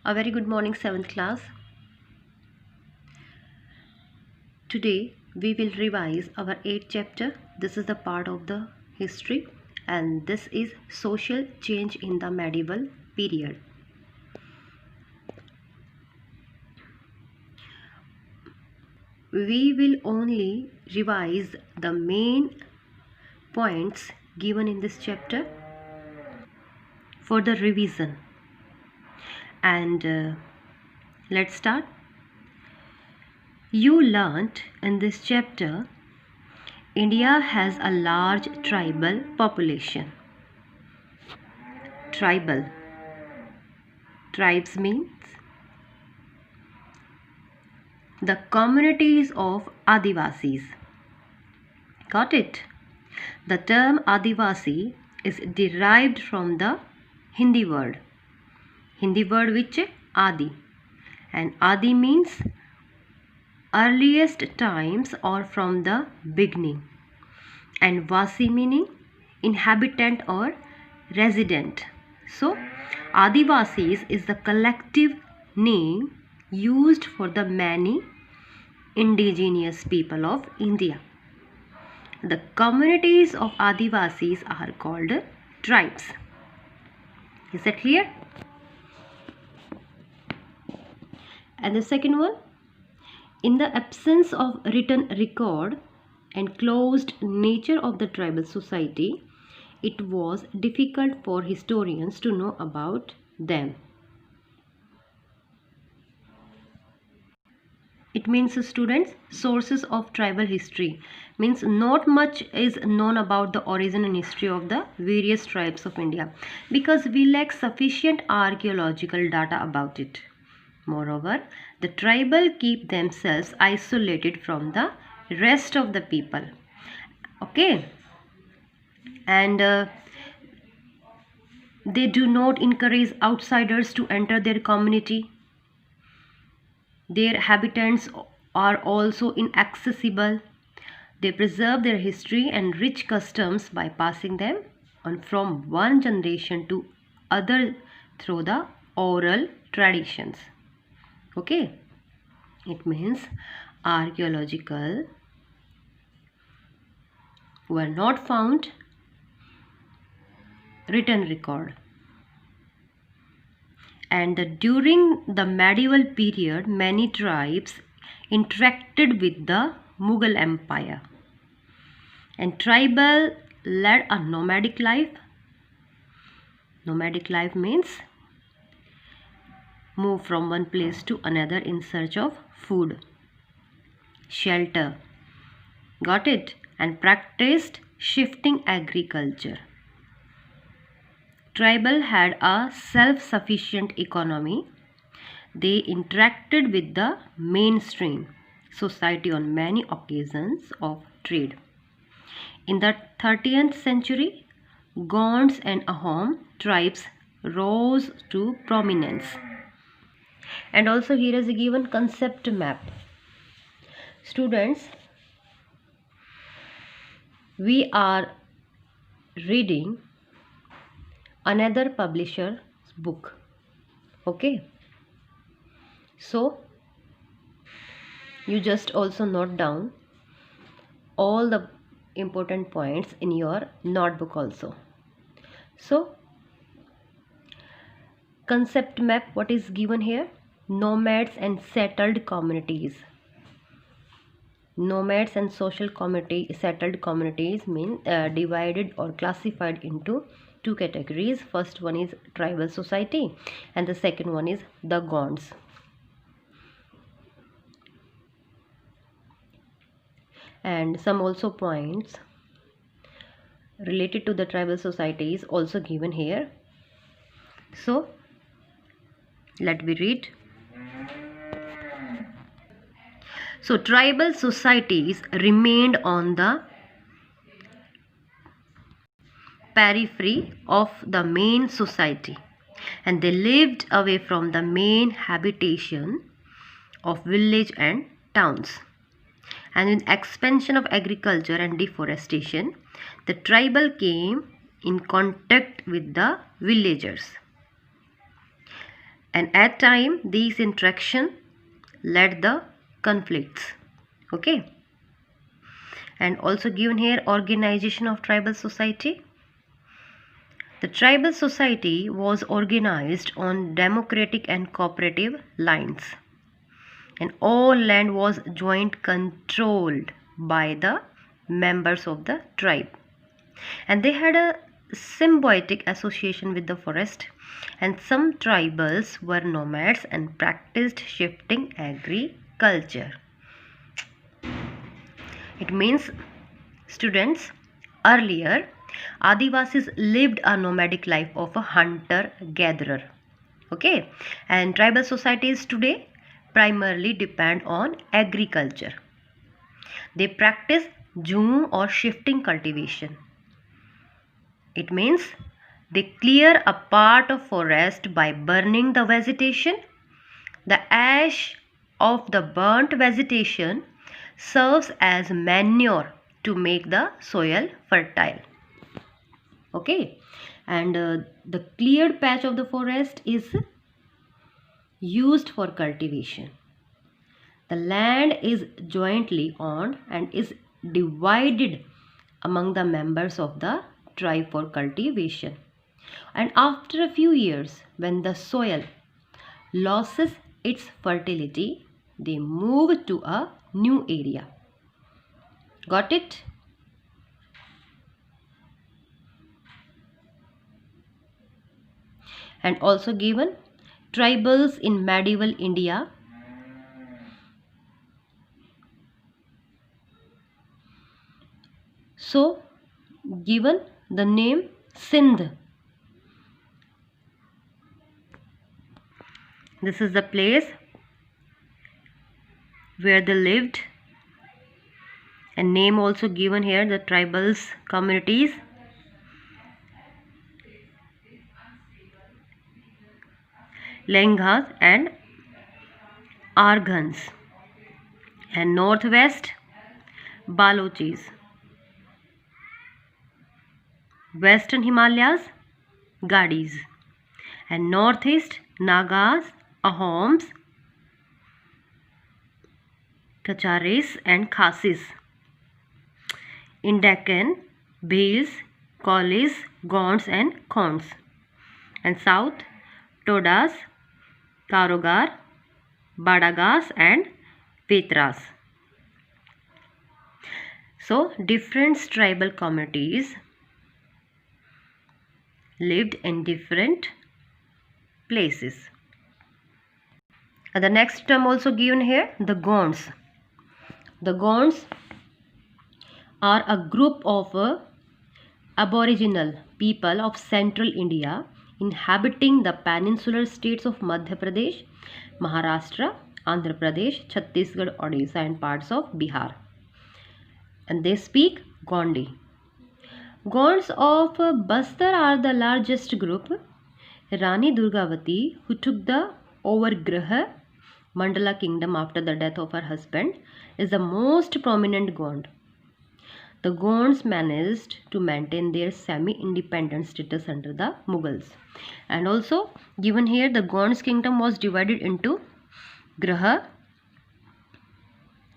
A very good morning, 7th class. Today we will revise our 8th chapter. This is the part of the history, and this is social change in the medieval period. We will only revise the main points given in this chapter for the revision. And let's start. You learnt in this chapter India has a large tribal population. Tribal. Tribes means the communities of Adivasis. Got it? The term Adivasi is derived from the Hindi word. Hindi word which? Adi. And Adi means earliest times or from the beginning. And Vasi meaning inhabitant or resident. So, Adivasis is the collective name used for the many indigenous people of India. The communities of Adivasis are called tribes. Is that clear? And the second one, in the absence of written record and closed nature of the tribal society, it was difficult for historians to know about them. It means, students, sources of tribal history means not much is known about the origin and history of the various tribes of India because we lack sufficient archaeological data about it. Moreover, the tribal keep themselves isolated from the rest of the people. Okay, and they do not encourage outsiders to enter their community. Their habitats are also inaccessible. They preserve their history and rich customs by passing them on from one generation to other through the oral traditions. Okay, it means archaeological were not found written record. And during the medieval period, many tribes interacted with the Mughal Empire. And tribal led a nomadic life. Nomadic life means move from one place to another in search of food, shelter. Got it? And practiced shifting agriculture. Tribal had a self-sufficient economy. They interacted with the mainstream society on many occasions of trade. In the 13th century, Gonds and Ahom tribes rose to prominence. And also here is a given concept map. Students, we are reading another publisher's book. Okay, so you just also note down all the important points in your notebook also. So concept map, what is given here? Nomads and settled communities. Nomads and settled communities mean divided or classified into two categories. First one is tribal society and the second one is the Gonds. And some also points related to the tribal society is also given here. So let me read. So tribal societies remained on the periphery of the main society and they lived away from the main habitation of village and towns. And with expansion of agriculture and deforestation, the tribal came in contact with the villagers. and at time these interaction led the conflicts. Okay, and also given here organization of tribal society. The tribal society was organized on democratic and cooperative lines, and all land was joint controlled by the members of the tribe, and they had a symbiotic association with the forest, and some tribals were nomads and practiced shifting agriculture. It means, students, earlier Adivasis lived a nomadic life of a hunter gatherer. Okay, and tribal societies today primarily depend on agriculture. They practice jhum or shifting cultivation. It means they clear a part of forest by burning the vegetation. The ash of the burnt vegetation serves as manure to make the soil fertile. Okay, and the cleared patch of the forest is used for cultivation. The land is jointly owned and is divided among the members of the tribe for cultivation. And after a few years, when the soil loses its fertility, they move to a new area. Got it? And also given tribals in medieval India. So given the name Sindh. This is the place where they lived, and name also given here, the tribals communities. Lenghas and Arghans, and northwest Balochis, western Himalayas Gadis, and northeast Nagas, Ahoms, Kacharis and Khasis. In Deccan, Bhils, Kolis, Gonds and Khons, and south Todas, Karogar, Badagas and Petras. So different tribal communities lived in different places. And the next term also given here, the Gonds. The Gonds are a group of aboriginal people of central India inhabiting the peninsular states of Madhya Pradesh, Maharashtra, Andhra Pradesh, Chhattisgarh, Odisha and parts of Bihar. And they speak Gondi. Gonds of Bastar are the largest group. Rani Durgavati, who took the Overgraha Mandala kingdom after the death of her husband, is the most prominent Gond. The Gonds managed to maintain their semi-independent status under the Mughals. And also given here, the Gonds kingdom was divided into Graha,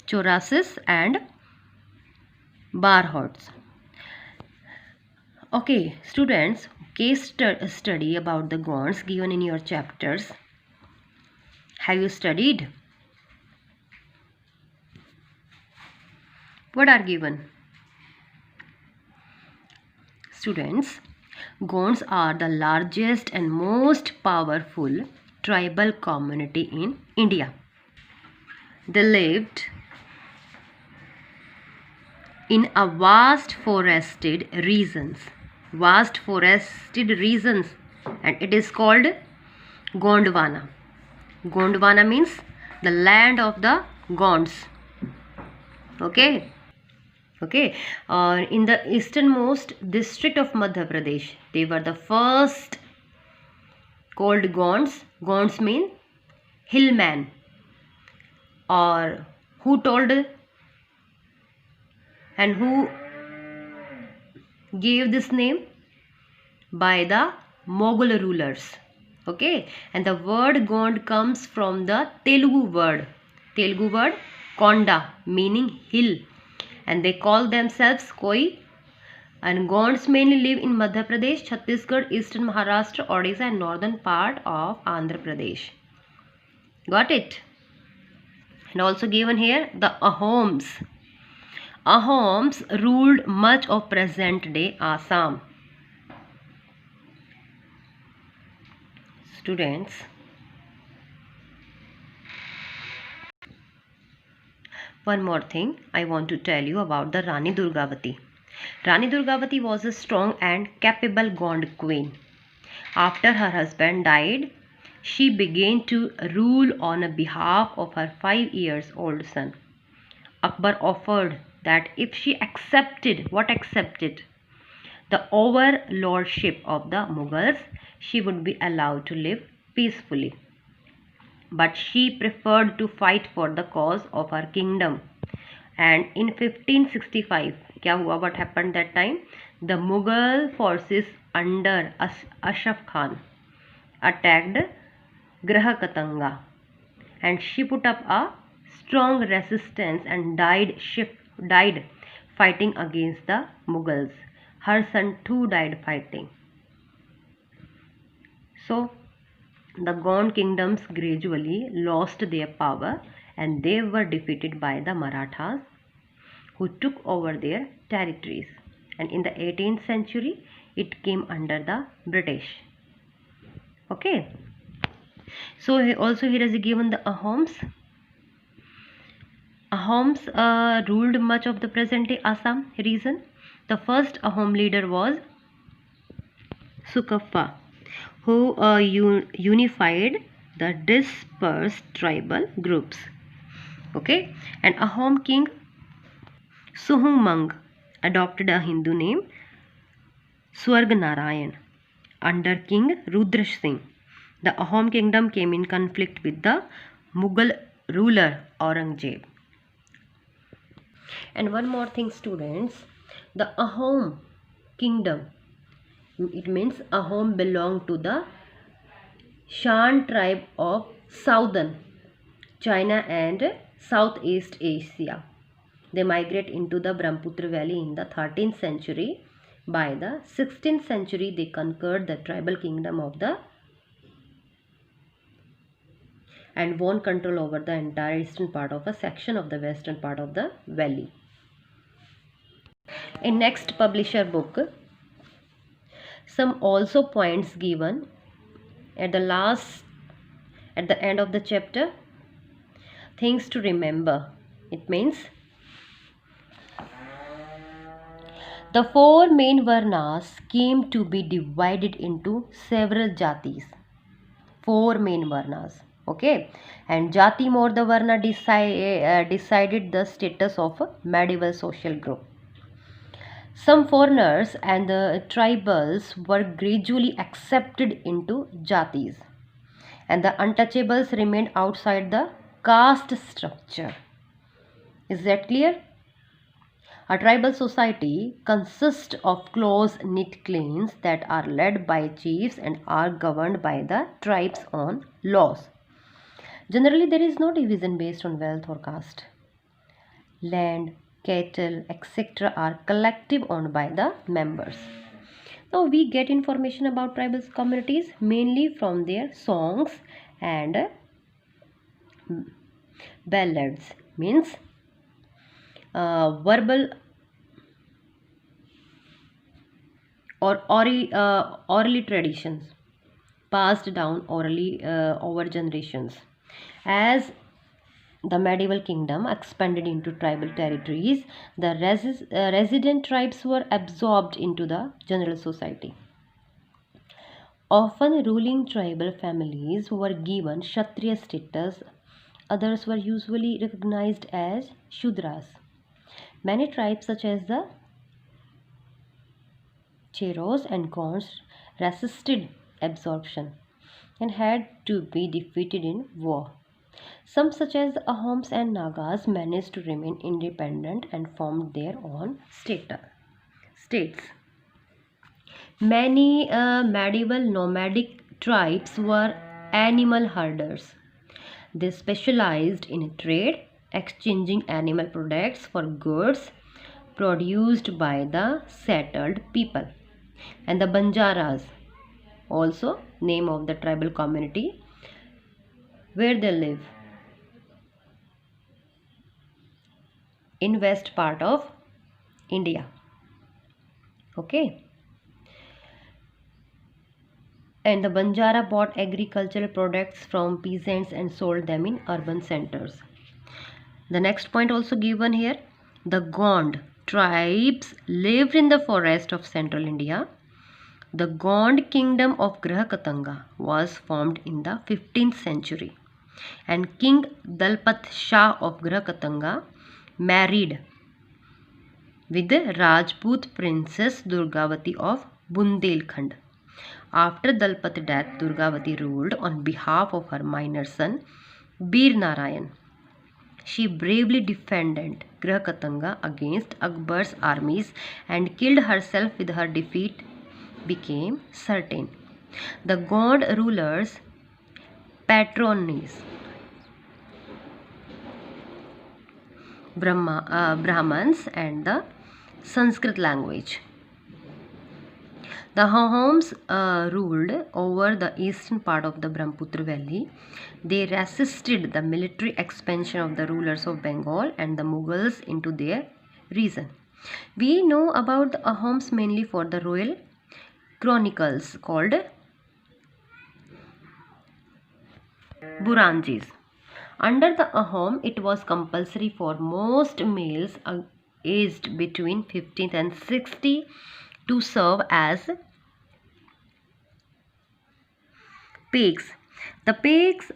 Chorasis and Barhots. Okay, students, case study about the Gonds given in your chapters. Have you studied? What are given? Students, Gonds are the largest and most powerful tribal community in India. They lived in a vast forested regions, and it is called Gondwana. Gondwana means the land of the Gonds. Okay. In the easternmost district of Madhya Pradesh, they were the first called Gonds. Gonds mean hillman, or who told and who gave this name? By the Mughal rulers. Okay, and the word Gond comes from the Telugu word Konda, meaning hill, and they call themselves Koi. And Gonds mainly live in Madhya Pradesh, Chhattisgarh, eastern Maharashtra, Odisha, and northern part of Andhra Pradesh. Got it? And also given here the Ahoms. Ahoms ruled much of present-day Assam. Students, one more thing I want to tell you about the Rani Durgavati. Rani Durgavati was a strong and capable Gond queen. After her husband died, she began to rule on behalf of her 5 years old son. Akbar offered that if she accepted the overlordship of the Mughals, she would be allowed to live peacefully. But she preferred to fight for the cause of her kingdom. And in 1565, what happened that time? The Mughal forces under Ashraf Khan attacked Grahakatanga, and she put up a strong resistance and died fighting against the Mughals. Her son too died fighting. So the Gond kingdoms gradually lost their power and they were defeated by the Marathas, who took over their territories. And in the 18th century, it came under the British. Okay. So also here is given the Ahoms. Ahoms ruled much of the present-day Assam region. The first Ahom leader was Sukappa, who unified the dispersed tribal groups. Okay, and Ahom king Suhumang adopted a Hindu name Swarganarayan under King Rudra Singh. The Ahom kingdom came in conflict with the Mughal ruler Aurangzeb. And one more thing, students, the Ahom kingdom, it means Ahom belonged to the Shan tribe of southern China and Southeast Asia. They migrate into the Brahmaputra valley in the 13th century. By the 16th century, they conquered the tribal kingdom of the and won control over the entire eastern part of a section of the western part of the valley. In next publisher book, some also points given at the end of the chapter, things to remember. It means the 4 main varnas came to be divided into several jatis. 4 main varnas. Okay, and jati more the varna decided the status of a medieval social group. Some foreigners and the tribals were gradually accepted into jatis, and the untouchables remained outside the caste structure. Is that clear? A tribal society consists of close-knit clans that are led by chiefs and are governed by the tribe's own laws. Generally, there is no division based on wealth or caste. Land, cattle, etc. are collective owned by the members. Now, we get information about tribal communities mainly from their songs and ballads, means verbal or orally traditions passed down orally over generations. As the medieval kingdom expanded into tribal territories, the resident tribes were absorbed into the general society. Often ruling tribal families were given Kshatriya status, others were usually recognized as Shudras. Many tribes such as the Cheros and Gonds resisted absorption and had to be defeated in war. Some such as the Ahoms and Nagas managed to remain independent and formed their own states. Many medieval nomadic tribes were animal herders. They specialized in trade, exchanging animal products for goods produced by the settled people. And the Banjaras, also name of the tribal community where they live in west part of India. Okay. And the Banjara bought agricultural products from peasants and sold them in urban centers. The next point also given here, the Gond tribes lived in the forest of central India. The Gond kingdom of Grahakatanga was formed in the 15th century, and King Dalpat Shah of Grahakatanga married with the Rajput princess Durgavati of Bundelkhand. After Dalpat's death, Durgavati ruled on behalf of her minor son Bir Narayan. She bravely defended Grahakatanga against Akbar's armies and killed herself with her defeat became certain. The god rulers patronized Brahmins and the Sanskrit language. The Ahoms ruled over the eastern part of the Brahmaputra valley. They resisted the military expansion of the rulers of Bengal and the Mughals into their region. We know about the Ahoms mainly for the royal chronicles called Buranjis. Under the Ahom, it was compulsory for most males aged between 15 and 60 to serve as Pegs. The Pegs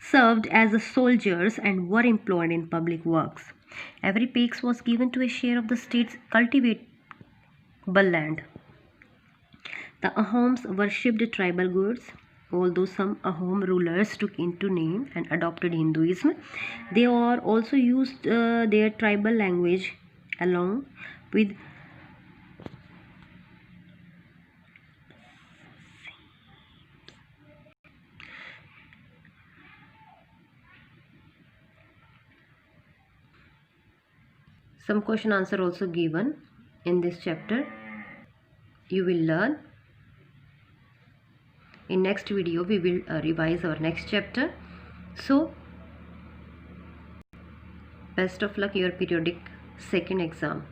served as soldiers and were employed in public works. Every Pegs was given to a share of the state's cultivable land. The Ahoms worshipped tribal gods. Although some Ahom rulers took into name and adopted Hinduism, they are also used their tribal language along with some question answer also given in this chapter. You will learn. In next video we will revise our next chapter. So best of luck your periodic second exam.